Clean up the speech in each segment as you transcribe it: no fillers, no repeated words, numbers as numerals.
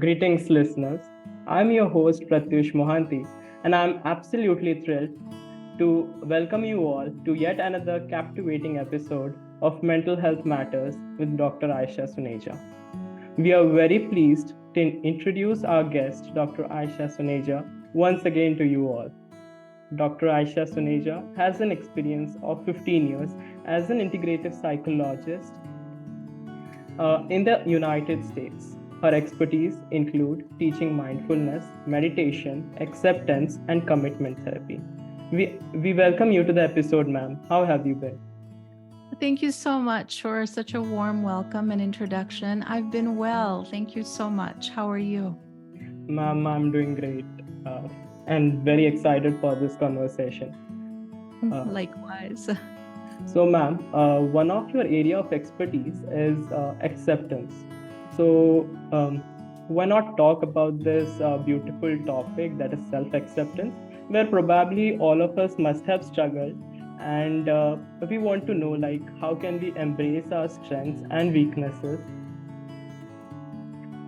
Greetings, listeners. I'm your host, Pratyush Mohanty, and I'm absolutely thrilled to welcome you all to yet another captivating episode of Mental Health Matters with Dr. Ayesha Suneja. We are very pleased to introduce our guest, Dr. Ayesha Suneja, once again to you all. Dr. Ayesha Suneja has an experience of 15 years as an integrative psychologist in the United States. Her expertise include teaching mindfulness, meditation, acceptance, and commitment therapy. We welcome you to the episode, ma'am. How have you been? Thank you so much for such a warm welcome and introduction. I've been well. Thank you so much. How are you? Ma'am, I'm doing great and very excited for this conversation. Likewise. So, ma'am, one of your area of expertise is acceptance. So, why not talk about this beautiful topic that is self-acceptance, where probably all of us must have struggled, and we want to know like how can we embrace our strengths and weaknesses.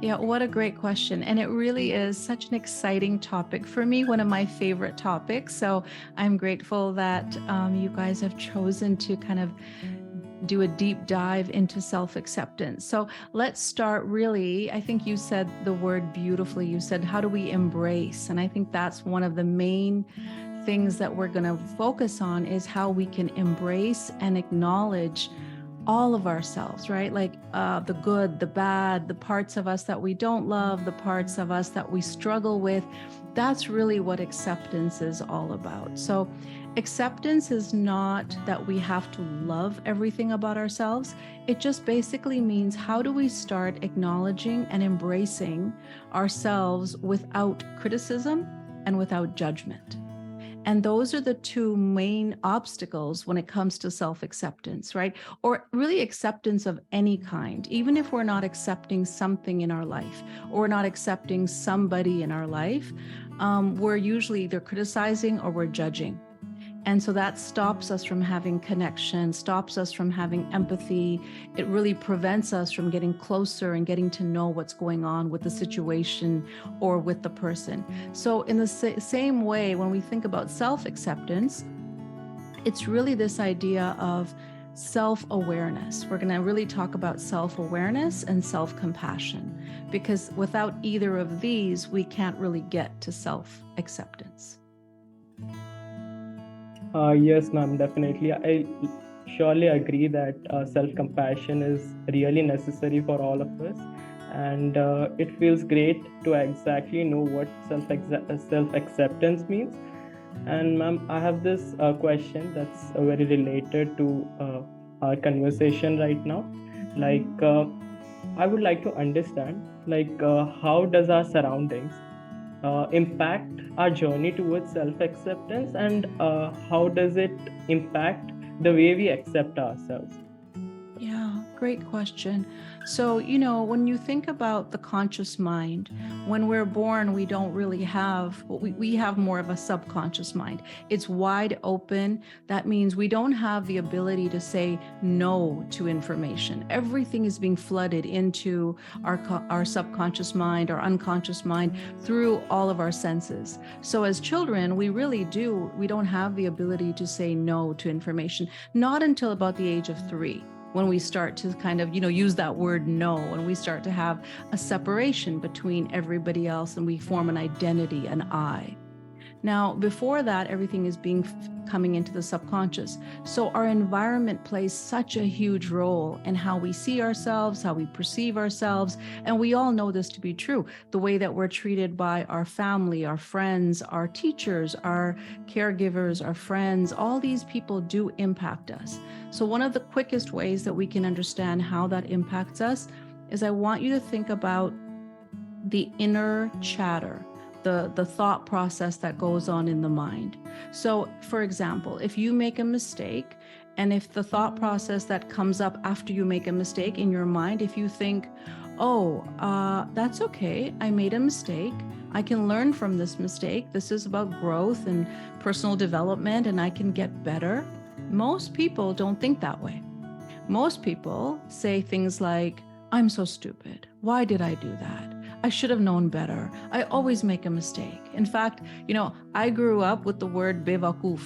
Yeah, what a great question. And it really is such an exciting topic for me, one of my favorite topics. So I'm grateful that you guys have chosen to kind of do a deep dive into self-acceptance. So let's start really, I think you said the word beautifully. You said, how do we embrace? And I think that's one of the main things that we're going to focus on is how we can embrace and acknowledge all of ourselves, right? Like the good, the bad, the parts of us that we don't love, the parts of us that we struggle with. That's really what acceptance is all about. So acceptance is not that we have to love everything about ourselves. It just basically means how do we start acknowledging and embracing ourselves without criticism and without judgment. And those are the two main obstacles when it comes to self-acceptance, right? Or really acceptance of any kind, even if we're not accepting something in our life or we're not accepting somebody in our life, we're usually either criticizing or we're judging. And so that stops us from having connection, stops us from having empathy. It really prevents us from getting closer and getting to know what's going on with the situation or with the person. So in the same way, when we think about self-acceptance, it's really this idea of self-awareness. We're going to really talk about self-awareness and self-compassion, because without either of these, we can't really get to self-acceptance. Yes, ma'am, definitely. I surely agree that self-compassion is really necessary for all of us, and it feels great to exactly know what self-acceptance means. And ma'am, I have this question that's very related to our conversation right now. Like, I would like to understand, like, how does our surroundings impact our journey towards self-acceptance, and how does it impact the way we accept ourselves? Yeah, great question. So, when you think about the conscious mind, when we're born, we don't really have, we have more of a subconscious mind. It's wide open. That means we don't have the ability to say no to information. Everything is being flooded into our subconscious mind, our unconscious mind through all of our senses. So as children, we don't have the ability to say no to information, not until about the age of 3. When we start to kind of, use that word no, and we start to have a separation between everybody else and we form an identity, an I. Now, before that, everything is coming into the subconscious. So our environment plays such a huge role in how we see ourselves, how we perceive ourselves. And we all know this to be true. The way that we're treated by our family, our friends, our teachers, our caregivers, our friends, all these people do impact us. So one of the quickest ways that we can understand how that impacts us is I want you to think about the inner chatter, the thought process that goes on in the mind. So for example, if you make a mistake, and if the thought process that comes up after you make a mistake in your mind, if you think, that's okay, I made a mistake, I can learn from this mistake, this is about growth and personal development, and I can get better. Most people don't think that way. Most people say things like, I'm so stupid. Why did I do that? I should have known better. I always make a mistake. In fact, I grew up with the word bevakoof,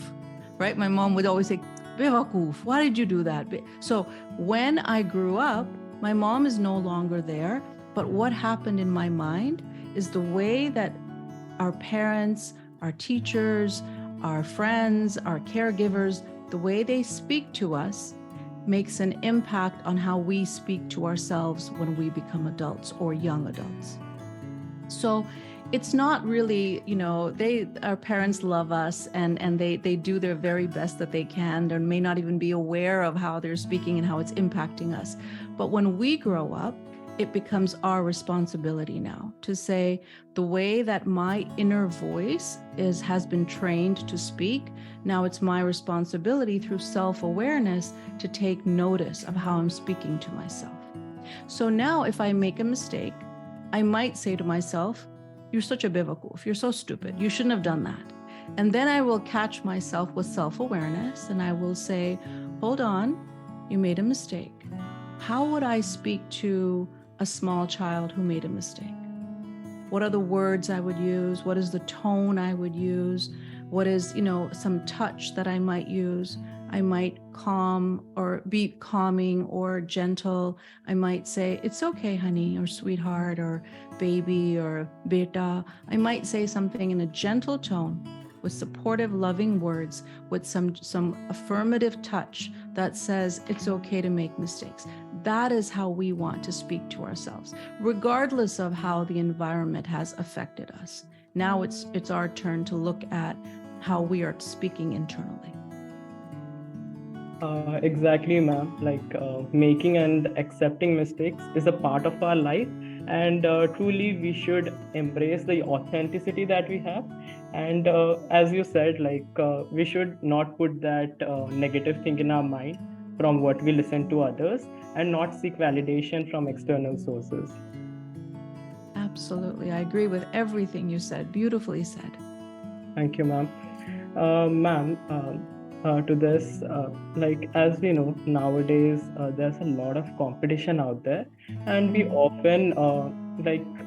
right? My mom would always say, bevakoof, why did you do that? So when I grew up, my mom is no longer there. But what happened in my mind is the way that our parents, our teachers, our friends, our caregivers, the way they speak to us makes an impact on how we speak to ourselves when we become adults or young adults. So it's not really, our parents love us and they do their very best that they can. They may not even be aware of how they're speaking and how it's impacting us. But when we grow up, it becomes our responsibility now to say the way that my inner voice has been trained to speak. Now it's my responsibility through self-awareness to take notice of how I'm speaking to myself. So now if I make a mistake, I might say to myself, you're such a bivakoof, you're so stupid, you shouldn't have done that. And then I will catch myself with self-awareness and I will say, hold on, you made a mistake. How would I speak to a small child who made a mistake? What are the words I would use? What is the tone I would use? What is, some touch that I might use? I might calm or be calming or gentle. I might say, it's okay, honey, or sweetheart, or baby, or beta. I might say something in a gentle tone with supportive, loving words, with some affirmative touch that says it's okay to make mistakes. That is how we want to speak to ourselves, regardless of how the environment has affected us. Now it's our turn to look at how we are speaking internally. Exactly, ma'am. Making and accepting mistakes is a part of our life, and truly we should embrace the authenticity that we have. And as you said, we should not put that negative thing in our mind from what we listen to others, and not seek validation from external sources. Absolutely. I agree with everything you said. Beautifully said. Thank you, ma'am. Ma'am, to this, as we know, nowadays there's a lot of competition out there, and we often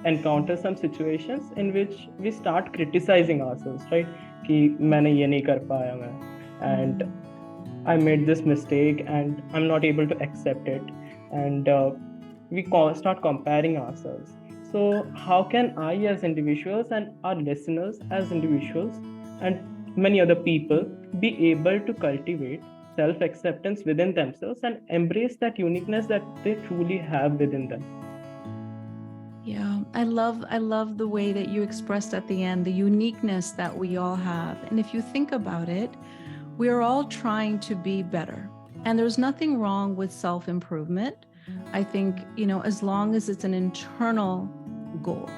encounter some situations in which we start criticizing ourselves, right? कि मैंने ये नहीं कर पाया मैं, and I made this mistake and I'm not able to accept it, and we start comparing ourselves. So how can I as individuals and our listeners as individuals and many other people be able to cultivate self-acceptance within themselves and embrace that uniqueness that they truly have within them? Yeah, I love the way that you expressed at the end, the uniqueness that we all have. And if you think about it, we're all trying to be better. And there's nothing wrong with self-improvement. I think, as long as it's an internal goal.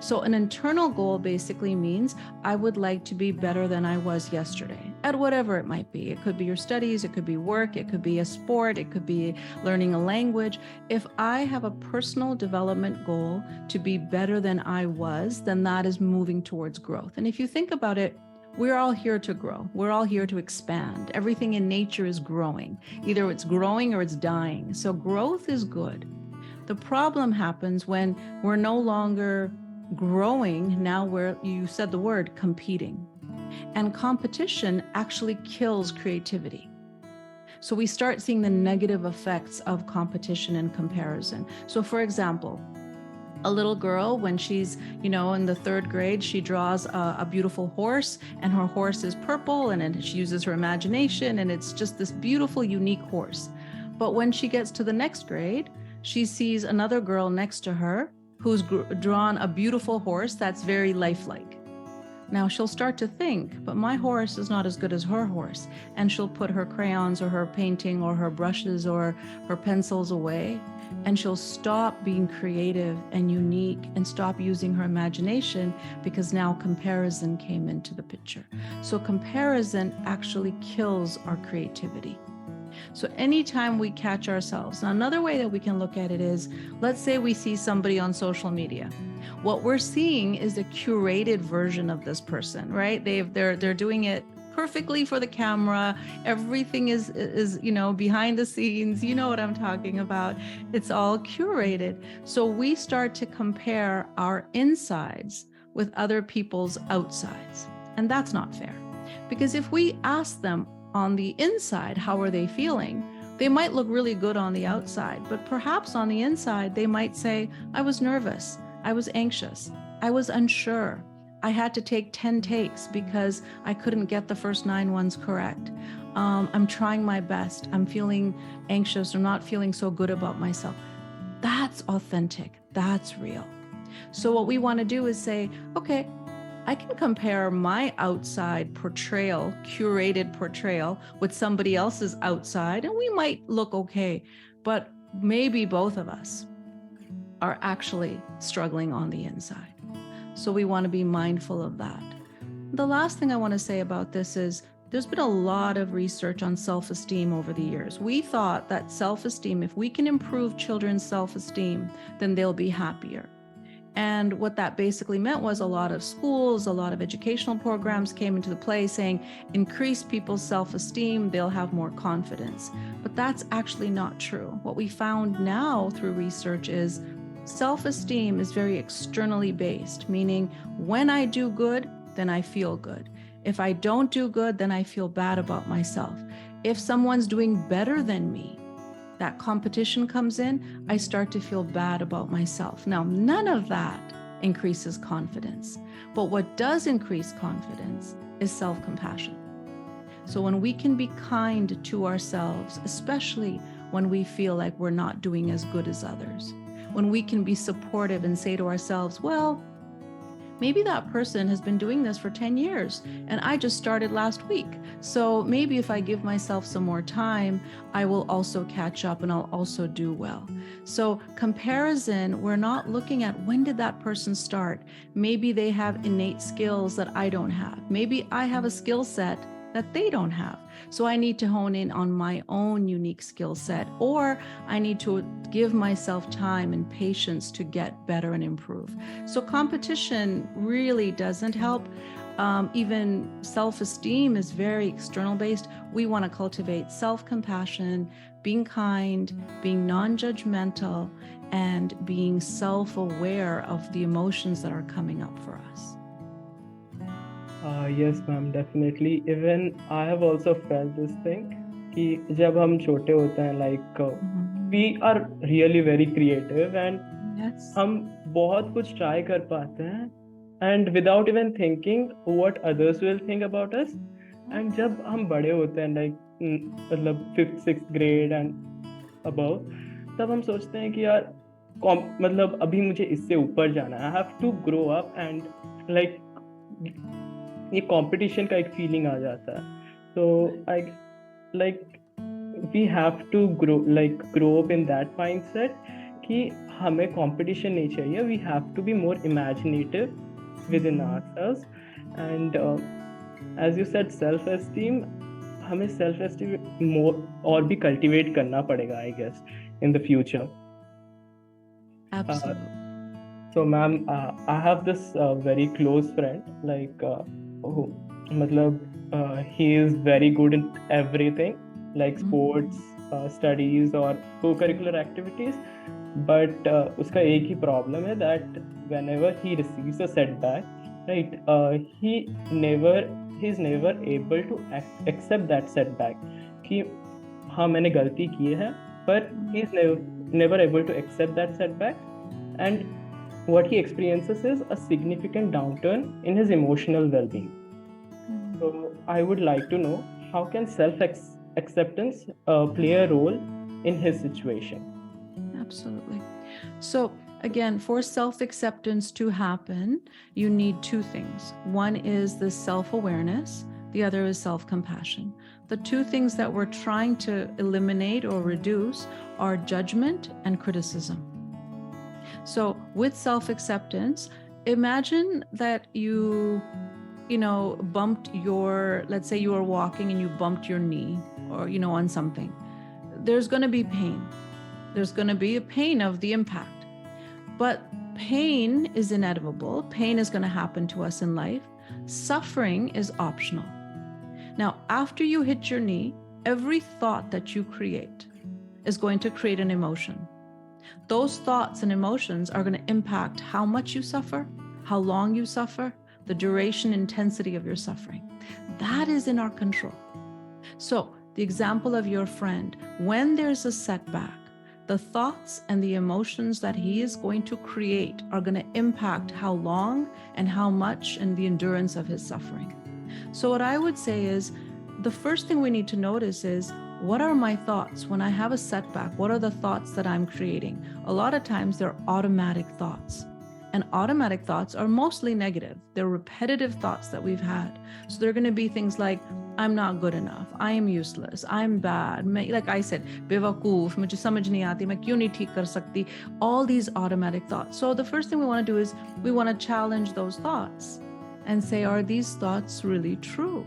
So an internal goal basically means I would like to be better than I was yesterday at whatever it might be. It could be your studies, it could be work, it could be a sport, it could be learning a language. If I have a personal development goal to be better than I was, then that is moving towards growth. And if you think about it, we're all here to grow. We're all here to expand. Everything in nature is growing. Either it's growing or it's dying. So growth is good. The problem happens when we're no longer growing. Now you said the word competing. And competition actually kills creativity. So we start seeing the negative effects of competition and comparison. So for example, a little girl, when she's, in the 3rd grade, she draws a beautiful horse, and her horse is purple, and she uses her imagination, and it's just this beautiful, unique horse. But when she gets to the next grade, she sees another girl next to her who's drawn a beautiful horse that's very lifelike. Now she'll start to think, but my horse is not as good as her horse. And she'll put her crayons or her painting or her brushes or her pencils away. And she'll stop being creative and unique and stop using her imagination, because now comparison came into the picture. So comparison actually kills our creativity. So anytime we catch ourselves, now another way that we can look at it is, let's say we see somebody on social media. What we're seeing is a curated version of this person, right? They're doing it perfectly for the camera. Everything is behind the scenes. You know what I'm talking about. It's all curated. So we start to compare our insides with other people's outsides. And that's not fair. Because if we ask them on the inside, how are they feeling? They might look really good on the outside, but perhaps on the inside, they might say, I was nervous, I was anxious, I was unsure. I had to take 10 takes because I couldn't get the first 9 ones correct. I'm trying my best. I'm feeling anxious or not feeling so good about myself. That's authentic. That's real. So what we want to do is say, okay, I can compare my outside portrayal, curated portrayal, with somebody else's outside, and we might look okay, but maybe both of us are actually struggling on the inside. So we want to be mindful of that. The last thing I want to say about this is there's been a lot of research on self-esteem over the years. We thought that self-esteem, if we can improve children's self-esteem, then they'll be happier. And what that basically meant was a lot of schools, a lot of educational programs came into the play saying, increase people's self-esteem, they'll have more confidence. But that's actually not true. What we found now through research is self-esteem is very externally based, meaning when I do good, then I feel good. If I don't do good, then I feel bad about myself. If someone's doing better than me, that competition comes in, I start to feel bad about myself. Now, none of that increases confidence. But what does increase confidence is self-compassion. So when we can be kind to ourselves, especially when we feel like we're not doing as good as others, when we can be supportive and say to ourselves, well, maybe that person has been doing this for 10 years and I just started last week. So maybe if I give myself some more time, I will also catch up and I'll also do well. So comparison, we're not looking at when did that person start? Maybe they have innate skills that I don't have. Maybe I have a skill set that they don't have. So I need to hone in on my own unique skill set, or I need to give myself time and patience to get better and improve. So competition really doesn't help. Even self-esteem is very external based. We want to cultivate self-compassion, being kind, being non-judgmental, and being self-aware of the emotions that are coming up for us. Yes, ma'am, definitely. Even I have also felt this thing कि जब हम छोटे होते हैं, like we are really very creative and Yes. हम बहुत कुछ try कर पाते हैं and without even thinking what others will think about us. And जब हम बड़े होते हैं, like मतलब 5th 6th grade and above, तब हम सोचते हैं कि यार मतलब अभी मुझे इससे ऊपर जाना है. I have to grow up and like ये कंपटीशन का एक फीलिंग आ जाता है. तो I like we have to grow up in that mindset कि हमें कंपटीशन नहीं चाहिए. We have to be more imaginative within ourselves and as you said self esteem, हमें सेल्फ एस्टीम मोर और भी कल्टिवेट करना पड़ेगा I guess in the future. So ma'am, I have this very close friend, like who, he is very good in everything, like sports, studies or co-curricular activities. But उसका एक ही problem है that whenever he receives a setback, right, he's never able to accept that setback. कि हाँ मैंने गलती की है, but he's never able to accept that setback, and what he experiences is a significant downturn in his emotional well-being. So I would like to know, how can self-acceptance play a role in his situation? Absolutely. So again, for self-acceptance to happen, you need 2 things. One is the self-awareness. The other is self-compassion. The 2 things that we're trying to eliminate or reduce are judgment and criticism. So with self-acceptance, imagine that you bumped let's say you were walking and you bumped your knee or, on something. There's going to be pain. There's going to be a pain of the impact. But pain is inevitable. Pain is going to happen to us in life. Suffering is optional. Now, after you hit your knee, every thought that you create is going to create an emotion. Those thoughts and emotions are going to impact how much you suffer, how long you suffer, the duration, intensity of your suffering. That is in our control. So, the example of your friend, when there's a setback, the thoughts and the emotions that he is going to create are going to impact how long and how much and the endurance of his suffering. So, what I would say is the first thing we need to notice is, what are my thoughts when I have a setback? What are the thoughts that I'm creating? A lot of times they're automatic thoughts. And automatic thoughts are mostly negative. They're repetitive thoughts that we've had. So they're going to be things like, I'm not good enough. I am useless. I'm bad. Like I said, बेवकूफ, मुझे समझ नहीं आती, मैं क्यों नहीं ठीक कर सकती? All these automatic thoughts. So the first thing we want to do is we want to challenge those thoughts and say, are these thoughts really true?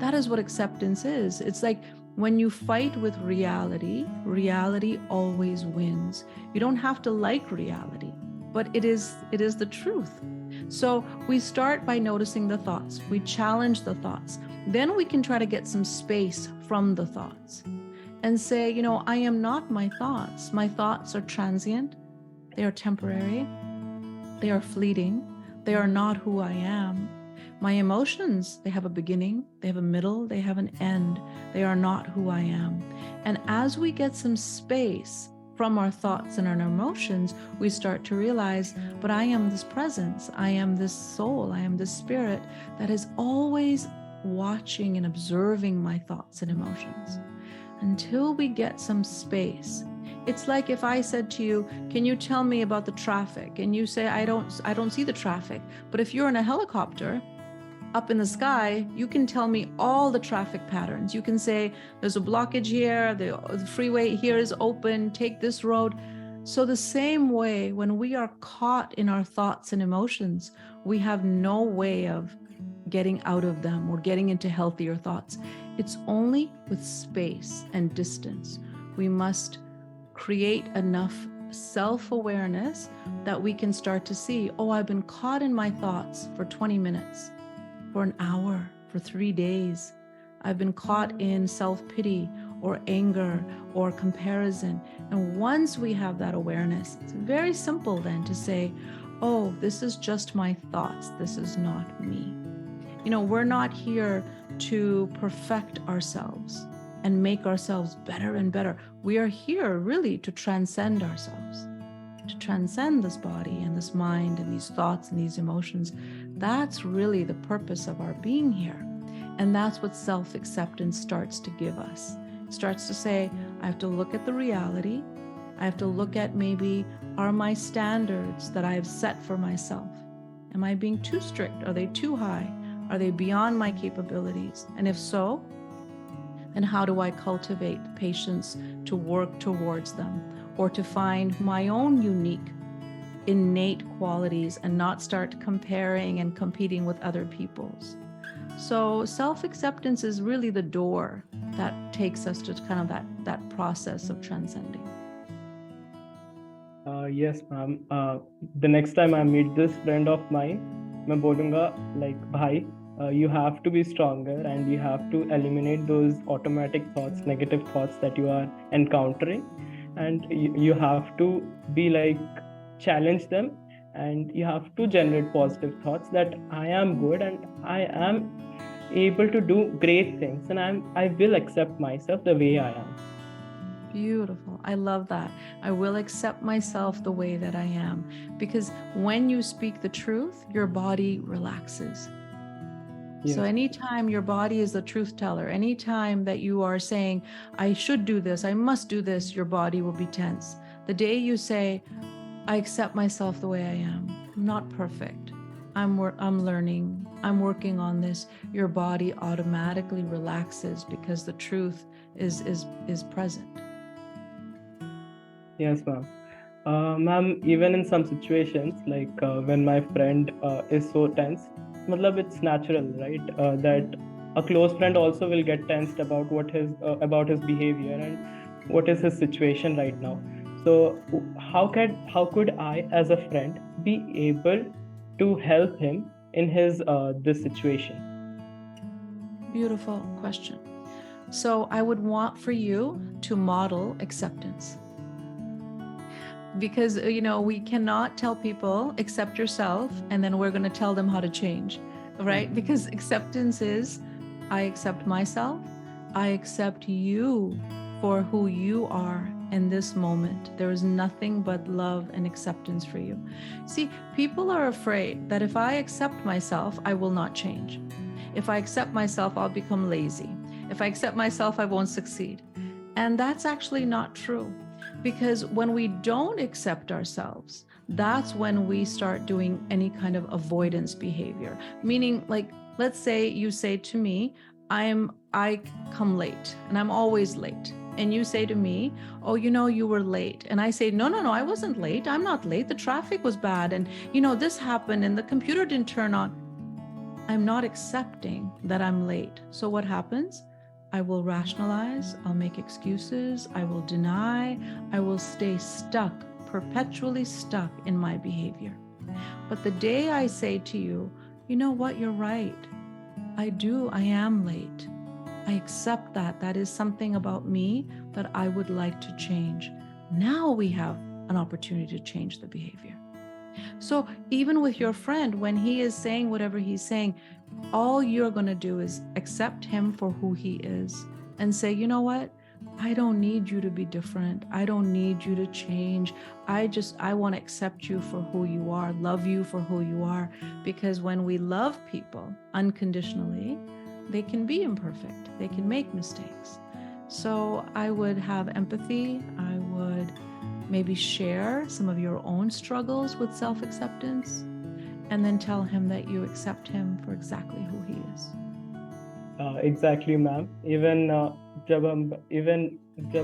That is what acceptance is. It's like when you fight with reality, reality always wins. You don't have to like reality, but it is the truth. So we start by noticing the thoughts. We challenge the thoughts. Then we can try to get some space from the thoughts and say, you know, I am not my thoughts. My thoughts are transient. They are temporary. They are fleeting. They are not who I am. My emotions, they have a beginning, they have a middle, they have an end. They are not who I am. And as we get some space from our thoughts and our emotions, we start to realize, but I am this presence, I am this soul, I am this spirit that is always watching and observing my thoughts and emotions. Until we get some space. It's like if I said to you, can you tell me about the traffic? And you say, I don't see the traffic. But if you're in a helicopter up in the sky, you can tell me all the traffic patterns. You can say, there's a blockage here, the freeway here is open, take this road. So the same way, when we are caught in our thoughts and emotions, we have no way of getting out of them or getting into healthier thoughts. It's only with space and distance. We must create enough self-awareness that we can start to see, oh, I've been caught in my thoughts for 20 minutes, for an hour, for 3 days. I've been caught in self-pity or anger or comparison. And once we have that awareness, it's very simple then to say, oh, this is just my thoughts. This is not me. You know, we're not here to perfect ourselves and make ourselves better and better. We are here really to transcend ourselves, to transcend this body and this mind and these thoughts and these emotions. That's really the purpose of our being here. And that's what self-acceptance starts to give us. It starts to say, I have to look at the reality. I have to look at maybe, are my standards that I have set for myself? Am I being too strict? Are they too high? Are they beyond my capabilities? And if so, then how do I cultivate patience to work towards them or to find my own unique, innate qualities and not start comparing and competing with other people's? So self-acceptance is really the door that takes us to kind of that process of transcending. Yes, ma'am. The next time I meet this friend of mine, मैं बोलूँगा like भाई, you have to be stronger and you have to eliminate those automatic thoughts, negative thoughts that you are encountering, and you have to be like challenge them, and you have to generate positive thoughts that I am good and I am able to do great things, and I will accept myself the way I am. Beautiful. I love that. I will accept myself the way that I am. Because when you speak the truth, your body relaxes. Yes. So anytime your body is the truth teller, anytime that you are saying, I should do this, I must do this, your body will be tense. The day you say, I accept myself the way I am, I'm not perfect, I'm learning, I'm working on this, your body automatically relaxes because the truth is present. Yes, ma'am. Ma'am, even in some situations, like when my friend is so tense, matlab it's natural, right? That a close friend also will get tensed about about his behavior and what is his situation right now. So how could I, as a friend, be able to help him in his this situation? beautiful question. So I would want for you to model acceptance. Because, we cannot tell people, accept yourself, and then we're going to tell them how to change, right? Because acceptance is, I accept myself, I accept you for who you are in this moment. There is nothing but love and acceptance for you. See, people are afraid that if I accept myself, I will not change. If I accept myself, I'll become lazy. If I accept myself, I won't succeed. And that's actually not true. Because when we don't accept ourselves, that's when we start doing any kind of avoidance behavior. Meaning, like, let's say you say to me, I come late and I'm always late. And you say to me, oh, you were late. And I say, no, I wasn't late. I'm not late. The traffic was bad. And, this happened and the computer didn't turn on. I'm not accepting that I'm late. So what happens? I will rationalize, I'll make excuses, I will deny, I will stay stuck, perpetually stuck in my behavior. But the day I say to you, you know what, you're right. I am late. I accept that. That is something about me that I would like to change. Now we have an opportunity to change the behavior. So even with your friend, when he is saying whatever he's saying, all you're going to do is accept him for who he is and say, you know what? I don't need you to be different. I don't need you to change. I want to accept you for who you are, love you for who you are. Because when we love people unconditionally, they can be imperfect. They can make mistakes. So I would have empathy. I would maybe share some of your own struggles with self-acceptance, and then tell him that you accept him for exactly who he is. Exactly, ma'am. Even जब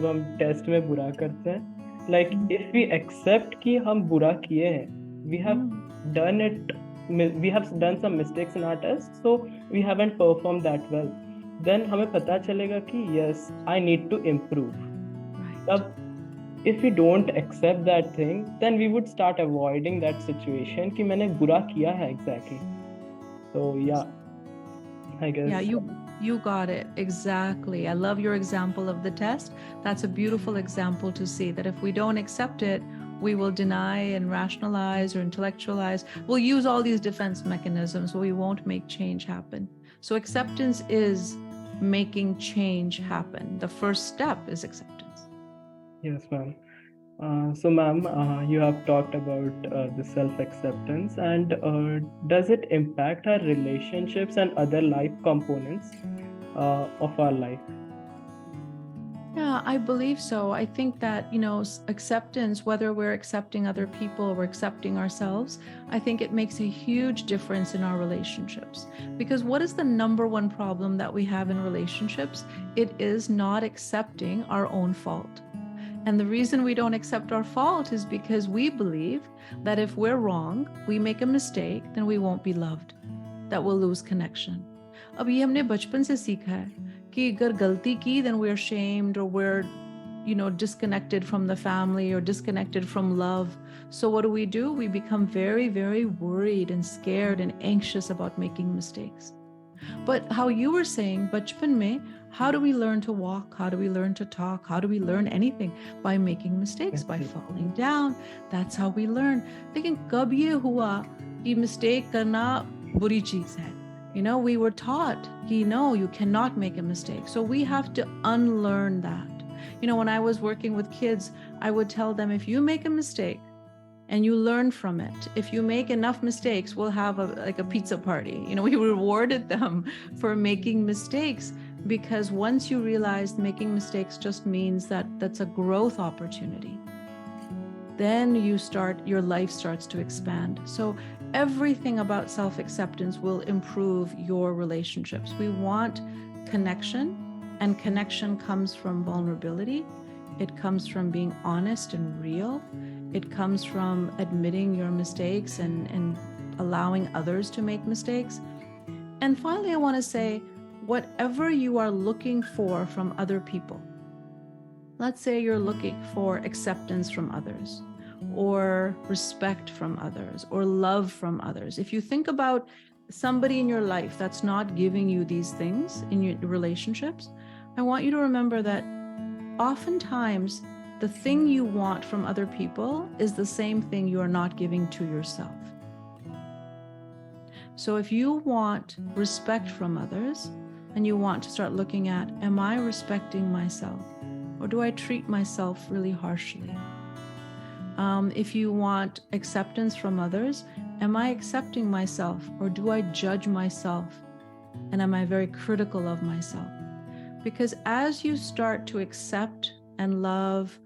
हम test में बुरा करते हैं, like if we accept कि हम बुरा किए हैं, we have done it, we have done some mistakes in our test, so we haven't performed that well. Then हमें पता चलेगा कि yes, I need to improve. Right. If we don't accept that thing, then we would start avoiding that situation कि मैंने बुरा किया है exactly. So yeah, I guess. Yeah, you got it. Exactly. I love your example of the test. That's a beautiful example to see that if we don't accept it, we will deny and rationalize or intellectualize. We'll use all these defense mechanisms, but we won't make change happen. So acceptance is making change happen. The first step is acceptance. Yes, ma'am. So, ma'am, you have talked about the self-acceptance, and does it impact our relationships and other life components of our life? Yeah, I believe so. I think that, acceptance, whether we're accepting other people or accepting ourselves, I think it makes a huge difference in our relationships. Because what is the number one problem that we have in relationships? It is not accepting our own fault. And the reason we don't accept our fault is because we believe that if we're wrong, we make a mistake, then we won't be loved, that we'll lose connection. अब ये हमने बचपन से सीखा है कि अगर गलती की, then we're shamed or we're, disconnected from the family or disconnected from love. So what do? We become very, very worried and scared and anxious about making mistakes. But how you were saying, bachpan mein, how do we learn to walk? How do we learn to talk? How do we learn anything? By making mistakes, by falling down. That's how we learn. Lekin kab ye hua ki mistake karna buri cheez hai? We were taught, no, you cannot make a mistake. So we have to unlearn that. When I was working with kids, I would tell them, if you make a mistake and you learn from it, if you make enough mistakes, we'll have a pizza party. We rewarded them for making mistakes, because once you realize making mistakes just means that that's a growth opportunity, then your life starts to expand. So everything about self-acceptance will improve your relationships. We want connection, and connection comes from vulnerability. It comes from being honest and real. It comes from admitting your mistakes and allowing others to make mistakes. And finally, I want to say, whatever you are looking for from other people, let's say you're looking for acceptance from others, or respect from others, or love from others. If you think about somebody in your life that's not giving you these things in your relationships, I want you to remember that oftentimes the thing you want from other people is the same thing you are not giving to yourself. So if you want respect from others and you want to start looking at, am I respecting myself, or do I treat myself really harshly? If you want acceptance from others, am I accepting myself, or do I judge myself? And am I very critical of myself? Because as you start to accept and love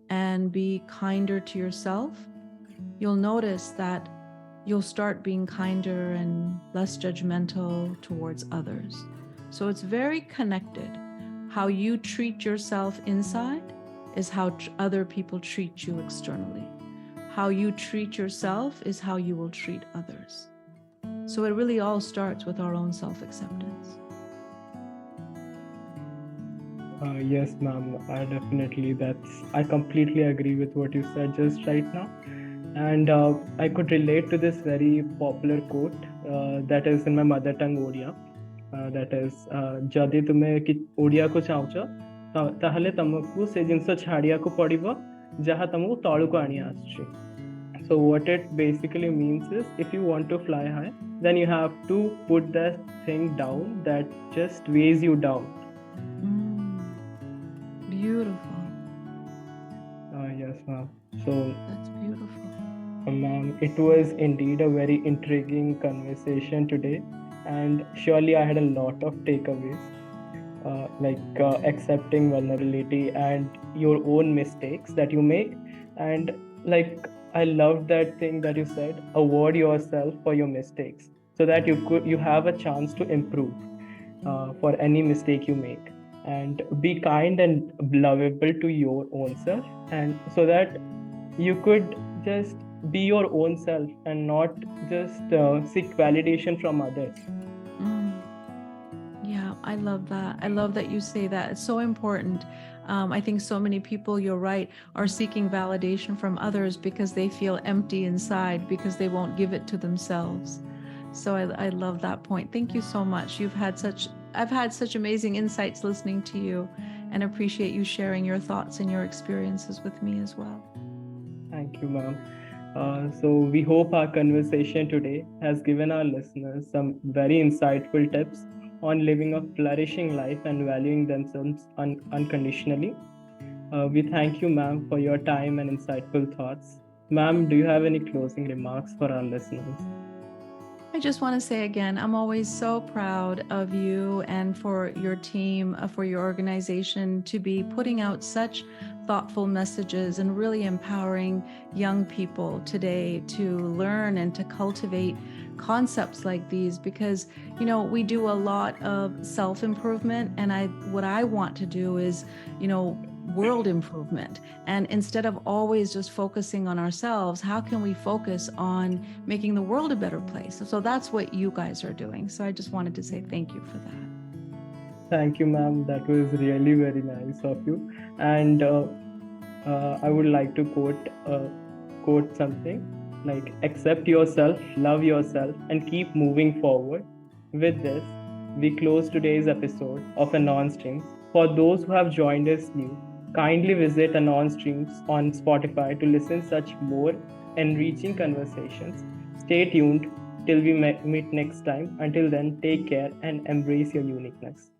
and be kinder to yourself, you'll notice that you'll start being kinder and less judgmental towards others. So it's very connected. How you treat yourself inside is how other people treat you externally. How you treat yourself is how you will treat others. So it really all starts with our own self-acceptance. Yes, ma'am. I completely agree with what you said just right now. And I could relate to this very popular quote that is in my mother tongue, Odia. That is, जदि तुम्हें कि ओडिया को चाहुच ताहले तुमको से जिनस छाड़िया को पड़िबो जहाँ तुमको तळु को आनी आछी. So what it basically means is, if you want to fly high, then you have to put that thing down that just weighs you down. Beautiful. Yes, ma'am. So That's beautiful. ma'am, it was indeed a very intriguing conversation today, and surely I had a lot of takeaways, like accepting vulnerability and your own mistakes that you make. And like, I loved that thing that you said, award yourself for your mistakes, so that you have a chance to improve for any mistake you make, and be kind and lovable to your own self, and so that you could just be your own self and not just seek validation from others. Yeah, I love that. I love that you say that. It's so important. I think so many people, you're right, are seeking validation from others because they feel empty inside, because they won't give it to themselves. So I love that point. Thank you so much. I've had such amazing insights listening to you, and appreciate you sharing your thoughts and your experiences with me as well. Thank you, ma'am. So we hope our conversation today has given our listeners some very insightful tips on living a flourishing life and valuing themselves unconditionally. We thank you, ma'am, for your time and insightful thoughts. Ma'am, do you have any closing remarks for our listeners? I just want to say again, I'm always so proud of you and for your team, for your organization to be putting out such thoughtful messages and really empowering young people today to learn and to cultivate concepts like these, because we do a lot of self-improvement, and what I want to do is world improvement. And instead of always just focusing on ourselves, how can we focus on making the world a better place? So that's what you guys are doing. So I just wanted to say thank you for that. Thank you, ma'am. That was really very nice of you. And I would like to quote something like, accept yourself, love yourself, and keep moving forward. With this, we close today's episode of ANON Streams. For those who have joined us new, kindly visit ANON Streams on Spotify to listen such more enriching conversations. Stay tuned till we meet next time. Until then, take care and embrace your uniqueness.